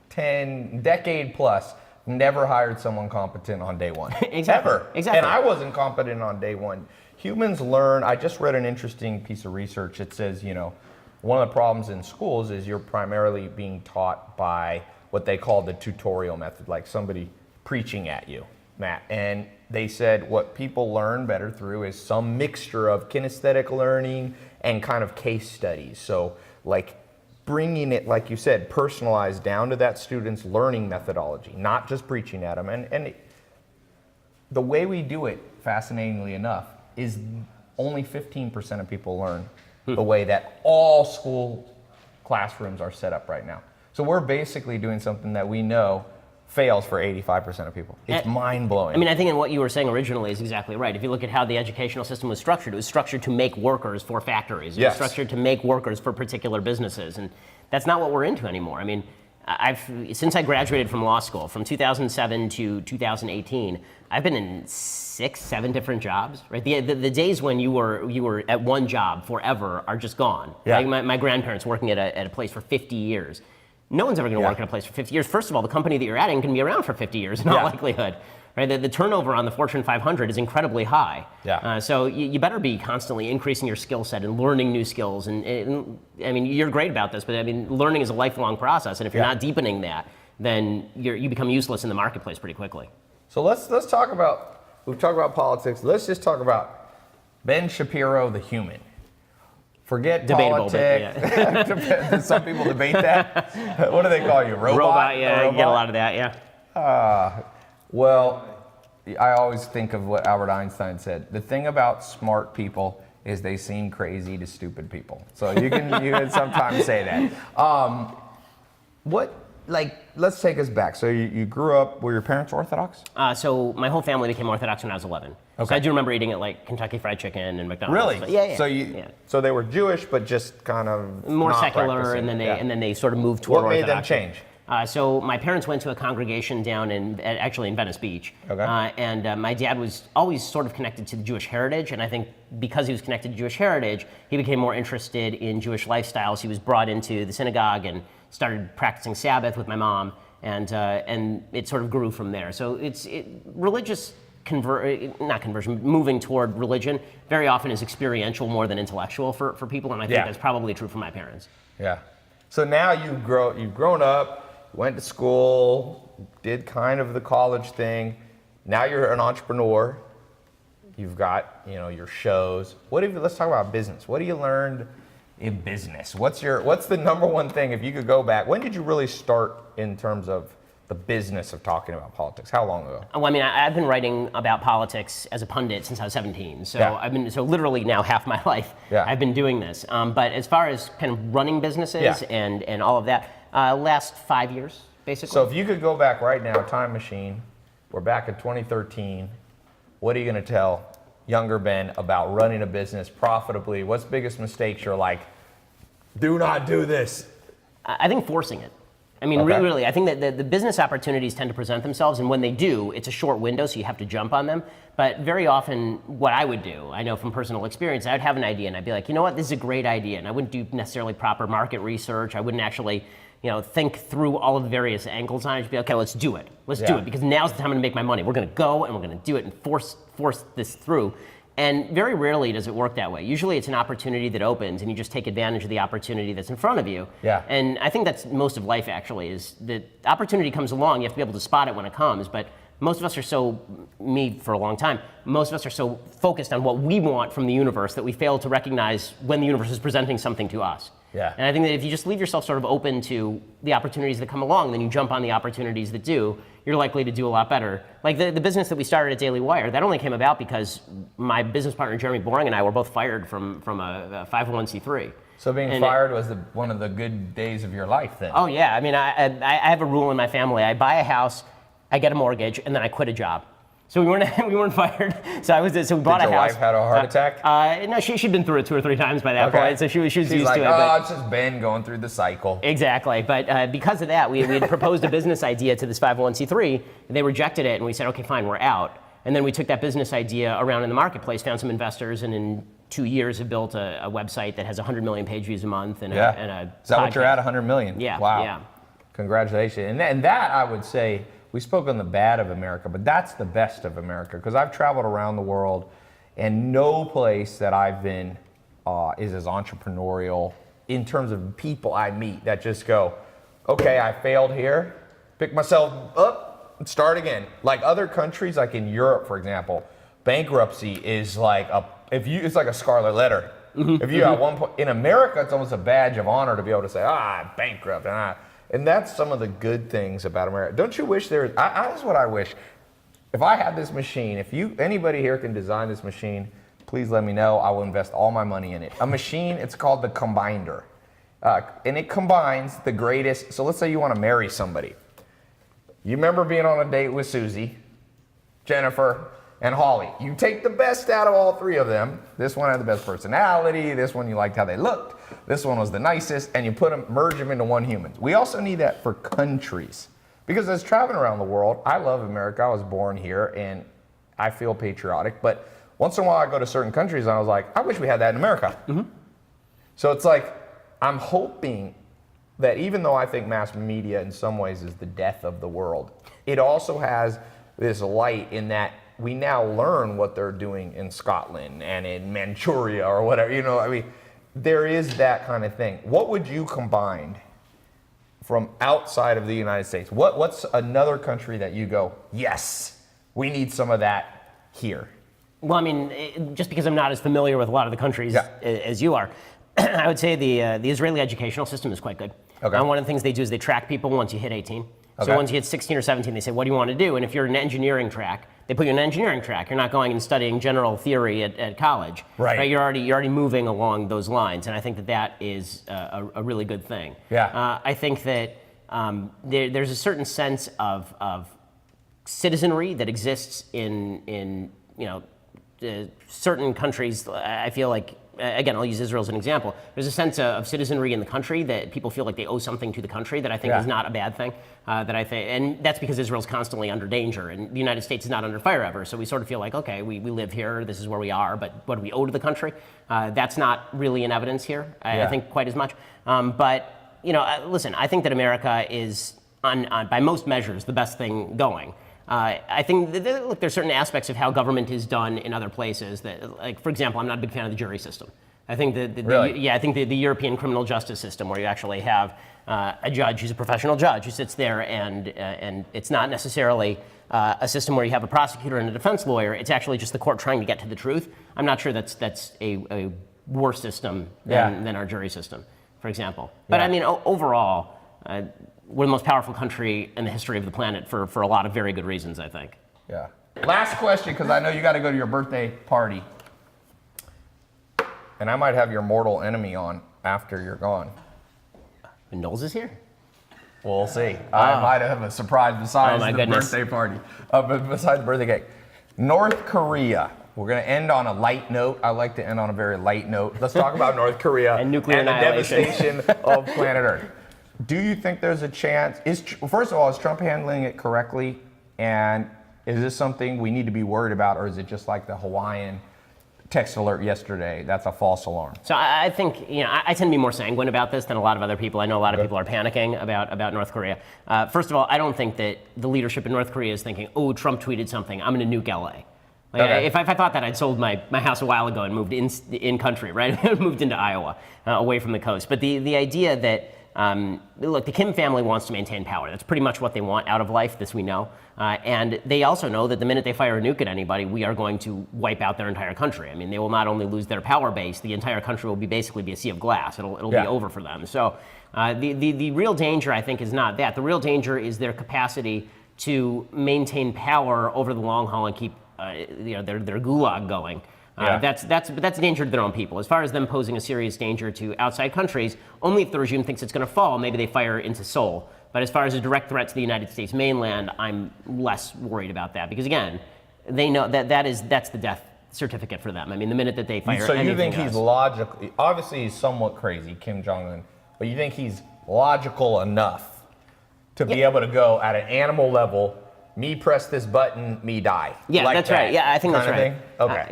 S3: 10 decade plus. Never hired someone competent on day one.
S1: Exactly.
S3: Ever.
S1: Exactly.
S3: And I wasn't competent on day one. Humans learn. I just read an interesting piece of research. It says, one of the problems in schools is you're primarily being taught by what they call the tutorial method, like somebody preaching at you, Matt. And they said what people learn better through is some mixture of kinesthetic learning and kind of case studies. So like bringing it, like you said, personalized down to that student's learning methodology, not just preaching at them. And the way we do it, fascinatingly enough, is only 15% of people learn the way that all school classrooms are set up right now. So we're basically doing something that we know fails for 85% of people. It's mind-blowing.
S1: I mean, I think in what you were saying originally is exactly right. If you look at how the educational system was structured, it was structured to make workers for factories. It
S3: Yes.
S1: was structured to make workers for particular businesses. And that's not what we're into anymore. I mean, since I graduated from law school, from 2007 to 2018, I've been in 6, 7 different jobs. Right, the days when you were at one job forever are just gone.
S3: Yeah.
S1: Like my grandparents working at a place for 50 years. No one's ever going to
S3: Yeah.
S1: work at a place for 50 years. First of all, the company that you're at can be around for 50 years in all
S3: Yeah.
S1: likelihood. Right, the turnover on the Fortune 500 is incredibly high.
S3: Yeah.
S1: So you better be constantly increasing your skill set and learning new skills. And I mean, you're great about this, but I mean, learning is a lifelong process. And if you're
S3: Yeah.
S1: not deepening that, then you become useless in the marketplace pretty quickly.
S3: So let's talk about, we've talked about politics, let's just talk about Ben Shapiro, the human. Forget
S1: Debatable,
S3: politics.
S1: but
S3: Some people debate that. What do they call you? Robot?
S1: yeah,
S3: A
S1: you get a
S3: robot?
S1: lot of that, yeah.
S3: Well, I always think of what Albert Einstein said. The thing about smart people is they seem crazy to stupid people. So you can sometimes say that. Let's take us back. So you grew up, were your parents Orthodox?
S1: So my whole family became Orthodox when I was 11.
S3: Okay.
S1: So I do remember eating at like Kentucky Fried Chicken and McDonald's.
S3: Really?
S1: So, yeah.
S3: So so they were Jewish, but just kind of
S1: More
S3: not
S1: secular,
S3: practicing.
S1: and then they sort of moved toward
S3: What made them
S1: Orthodoxy.
S3: change?
S1: So my parents went to a congregation down actually in Venice Beach.
S3: Okay.
S1: And my dad was always sort of connected to the Jewish heritage, and I think because he was connected to Jewish heritage, he became more interested in Jewish lifestyles. He was brought into the synagogue and started practicing Sabbath with my mom, and it sort of grew from there. So religious not conversion, moving toward religion very often is experiential more than intellectual for people, and I think
S3: Yeah.
S1: that's probably true for my parents.
S3: Yeah. So now you've grown up, went to school, did kind of the college thing. Now you're an entrepreneur. You've got, your shows. Let's talk about business. What have you learned in business? What's the number one thing, if you could go back, when did you really start in terms of the business of talking about politics? How long ago?
S1: Well, I mean, I've been writing about politics as a pundit since I was 17. So
S3: Yeah.
S1: so literally now half my life
S3: Yeah.
S1: I've been doing this. But as far as kind of running businesses
S3: Yeah.
S1: and all of that, last 5 years, basically.
S3: So if you could go back right now, time machine, we're back in 2013, what are you going to tell younger Ben about running a business profitably? What's the biggest mistakes you're like, do not do this?
S1: I think forcing it. I mean,
S3: Okay.
S1: really, I think that the business opportunities tend to present themselves, and when they do, it's a short window, so you have to jump on them. But very often, what I would do, I know from personal experience, I would have an idea, and I'd be like, you know what, this is a great idea, and I wouldn't do necessarily proper market research. I wouldn't actually, think through all of the various angles on it. I'd be like, okay, let's do it. Let's do
S3: Yeah.
S1: it, because now's the time to make my money. We're going to go, and we're going to do it, and force this through. And very rarely does it work that way. Usually it's an opportunity that opens and you just take advantage of the opportunity that's in front of you.
S3: Yeah.
S1: And I think that's most of life actually, is that opportunity comes along, you have to be able to spot it when it comes, but most of us are me for a long time, most of us are so focused on what we want from the universe that we fail to recognize when the universe is presenting something to us.
S3: Yeah.
S1: And I think that if you just leave yourself sort of open to the opportunities that come along, then you jump on the opportunities that do, you're likely to do a lot better. Like the business that we started at Daily Wire, that only came about because my business partner Jeremy Boring and I were both fired from a 501c3.
S3: So being fired was one of the good days of your life then?
S1: Oh yeah, I mean, I have a rule in my family. I buy a house, I get a mortgage, and then I quit a job. So we weren't fired. So we bought
S3: Did
S1: a
S3: your
S1: house.
S3: wife had a heart attack?
S1: No, she'd been through it 2 or 3 times by that point, so she was
S3: She's
S1: used
S3: like,
S1: to it. But
S3: it's just Ben going through the cycle.
S1: exactly, but because of that, we had proposed a business idea to this 501c3. They rejected it, and we said, okay, fine, we're out. And then we took that business idea around in the marketplace, found some investors, and in 2 years have built a website that has 100 million page views a month and a
S3: Is that what you're
S1: podcast.
S3: at, 100 million?
S1: Yeah,
S3: Wow.
S1: yeah.
S3: Congratulations. And that, I would say, we spoke on the bad of America, but that's the best of America, because I've traveled around the world, and no place that I've been is as entrepreneurial in terms of people I meet that just go, okay, I failed here, pick myself up, and start again. Like other countries, like in Europe, for example, bankruptcy is like it's like a scarlet letter. If you at one point in America, it's almost a badge of honor to be able to say, I'm bankrupt, and that's some of the good things about America. Don't you wish that's what I wish. If I had this machine, anybody here can design this machine, please let me know. I will invest all my money in it. A machine, it's called the Combiner. And it combines the greatest. So let's say you want to marry somebody. You remember being on a date with Susie, Jennifer, and Holly. You take the best out of all 3 of them. This one had the best personality. This one you liked how they looked. This one was the nicest. And you merge them into one human. We also need that for countries. Because as traveling around the world, I love America. I was born here and I feel patriotic. But once in a while I go to certain countries and I was like, I wish we had that in America. So it's like, I'm hoping that even though I think mass media in some ways is the death of the world, it also has this light in that we now learn what they're doing in Scotland and in Manchuria or whatever, I mean, there is that kind of thing. What would you combine from outside of the United States? What's another country that you go, yes, we need some of that here?
S1: Well, I mean, just because I'm not as familiar with a lot of the countries as you are, I would say the Israeli educational system is quite good.
S3: Okay.
S1: One of the things they do is they track people once you hit 18.
S3: Okay.
S1: So once you hit 16 or 17, they say, what do you want to do? And if you're in an engineering track, they put you in an engineering track. You're not going and studying general theory at college.
S3: Right.
S1: You're already moving along those lines. And I think that is a really good thing.
S3: Yeah.
S1: I think that there's a certain sense of citizenry that exists in certain countries. I feel like, again, I'll use Israel as an example. There's a sense of citizenry in the country that people feel like they owe something to the country that I think is not a bad thing. And that's because Israel's constantly under danger, and the United States is not under fire ever. So we sort of feel like, okay, we live here, this is where we are, but what do we owe to the country? That's not really in evidence here, I think, quite as much. Listen, I think that America is, by most measures, the best thing going. I think look, there's certain aspects of how government is done in other places that, like, for example, I'm not a big fan of the jury system. I think I think the European criminal justice system, where you actually have a judge who's a professional judge who sits there, and it's not necessarily a system where you have a prosecutor and a defense lawyer. It's actually just the court trying to get to the truth. I'm not sure that's a worse system than our jury system, for example. But I mean, overall, we're the most powerful country in the history of the planet for a lot of very good reasons, I think.
S3: Yeah. Last question, because I know you got to go to your birthday party. And I might have your mortal enemy on after you're gone.
S1: Knowles is here?
S3: We'll see. I might have a surprise besides
S1: my
S3: the
S1: goodness.
S3: birthday party. Besides the birthday cake. North Korea. We're going to end on a light note. I like to end on a very light note. Let's talk about North Korea
S1: and nuclear
S3: and the
S1: annihilation.
S3: devastation of planet Earth. Do you think there's a chance? First of all, is Trump handling it correctly? And is this something we need to be worried about, or is it just like the Hawaiian text alert yesterday? That's a false alarm.
S1: So I think, I tend to be more sanguine about this than a lot of other people. I know a lot of people are panicking about North Korea. First of all, I don't think that the leadership in North Korea is thinking, oh, Trump tweeted something, I'm going to nuke LA. If I thought that, I'd sold my house a while ago and moved in country, right? Moved into Iowa, away from the coast. But the idea that, look, the Kim family wants to maintain power. That's pretty much what they want out of life, this we know. And they also know that the minute they fire a nuke at anybody, we are going to wipe out their entire country. I mean, they will not only lose their power base, the entire country will basically be a sea of glass. It'll be over for them. So the real danger, I think, is not that. The real danger is their capacity to maintain power over the long haul and keep their gulag going. That's a danger to their own people. As far as them posing a serious danger to outside countries, only if the regime thinks it's going to fall, maybe they fire into Seoul. But as far as a direct threat to the United States mainland, I'm less worried about that. Because again, they know that's the death certificate for them. I mean, the minute that they fire
S3: So you
S1: anything
S3: think he's
S1: goes.
S3: logical? Obviously, he's somewhat crazy, Kim Jong Un. But you think he's logical enough to be able to go at an animal level? Me press this button, me die.
S1: Yeah,
S3: like
S1: that's
S3: that
S1: right. Yeah, I think that's
S3: kind
S1: right.
S3: of thing?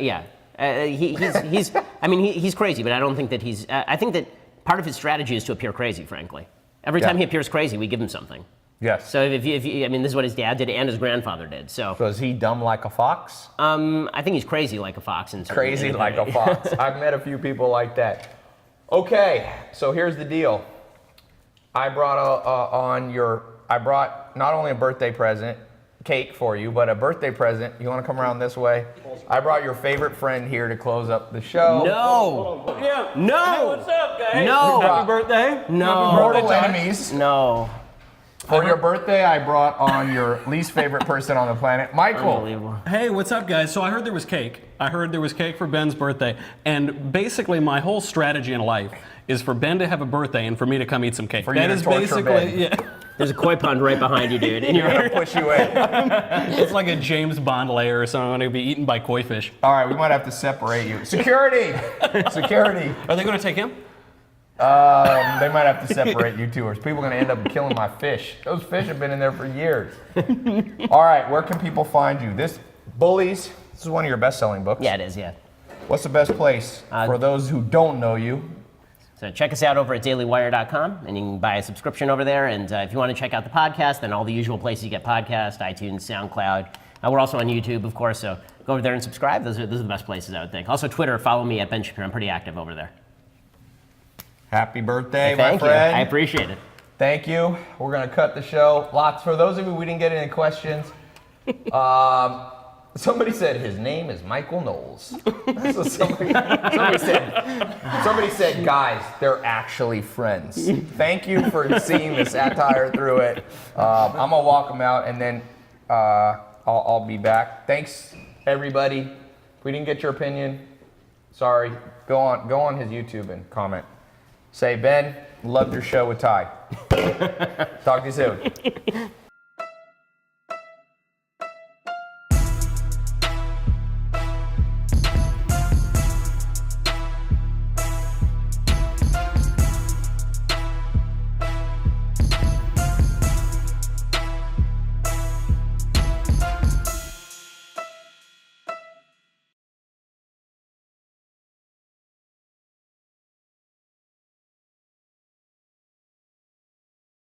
S3: Okay.
S1: He's I mean, he's crazy, but I don't think that he's. I think that part of his strategy is to appear crazy. Frankly, every time he appears crazy, we give him something.
S3: Yes.
S1: So if you, I mean, this is what his dad did and his grandfather did. So
S3: is he dumb like a fox?
S1: I think he's crazy like a fox. And
S3: Crazy like a fox. I've met a few people like that. Okay, so here's the deal. I brought I brought not only a birthday present, cake for you, but a birthday present. You want to come around this way? I brought your favorite friend here to close up the show.
S1: No.
S8: Yeah.
S1: No.
S8: Hey, what's up, guys?
S1: No.
S8: Happy birthday.
S1: No.
S3: Mortal enemies.
S1: No.
S3: For your birthday, I brought on your least favorite person on the planet, Michael.
S1: Unbelievable.
S8: Hey, what's up, guys? So I heard there was cake. I heard there was cake for Ben's birthday. And basically, my whole strategy in life is for Ben to have a birthday and for me to come eat some cake.
S3: For you
S8: That
S3: to
S8: is
S3: torture
S8: basically,
S3: Ben.
S8: yeah.
S1: There's a koi pond right behind you, dude. And
S3: You're gonna push you in.
S8: It's like a James Bond layer or something. I'm going to be eaten by koi fish.
S3: All right, we might have to separate you. Security! Security!
S8: Are they going to take him?
S3: They might have to separate you two, or people are gonna end up killing my fish. Those fish have been in there for years. All right, where can people find you? This is one of your best-selling books.
S1: Yeah, it is. Yeah.
S3: What's the best place for those who don't know you?
S1: So check us out over at dailywire.com, and you can buy a subscription over there. And if you want to check out the podcast, then all the usual places you get podcasts, iTunes, SoundCloud. We're also on YouTube, of course, so go over there and subscribe. Those are the best places, I would think. Also, Twitter, follow me at Ben Shapiro. I'm pretty active over there.
S3: Happy birthday, my
S1: Thank you.
S3: friend.
S1: I appreciate it.
S3: Thank you. We're gonna cut the show. For those of you we didn't get any questions, somebody said his name is Michael Knowles. That's what somebody said. Somebody said, guys, they're actually friends. Thank you for seeing the satire through it. I'm gonna walk them out, and then I'll be back. Thanks, everybody. If we didn't get your opinion, sorry. Go on his YouTube and comment. Say, Ben, loved your show with Ty. Talk to you soon.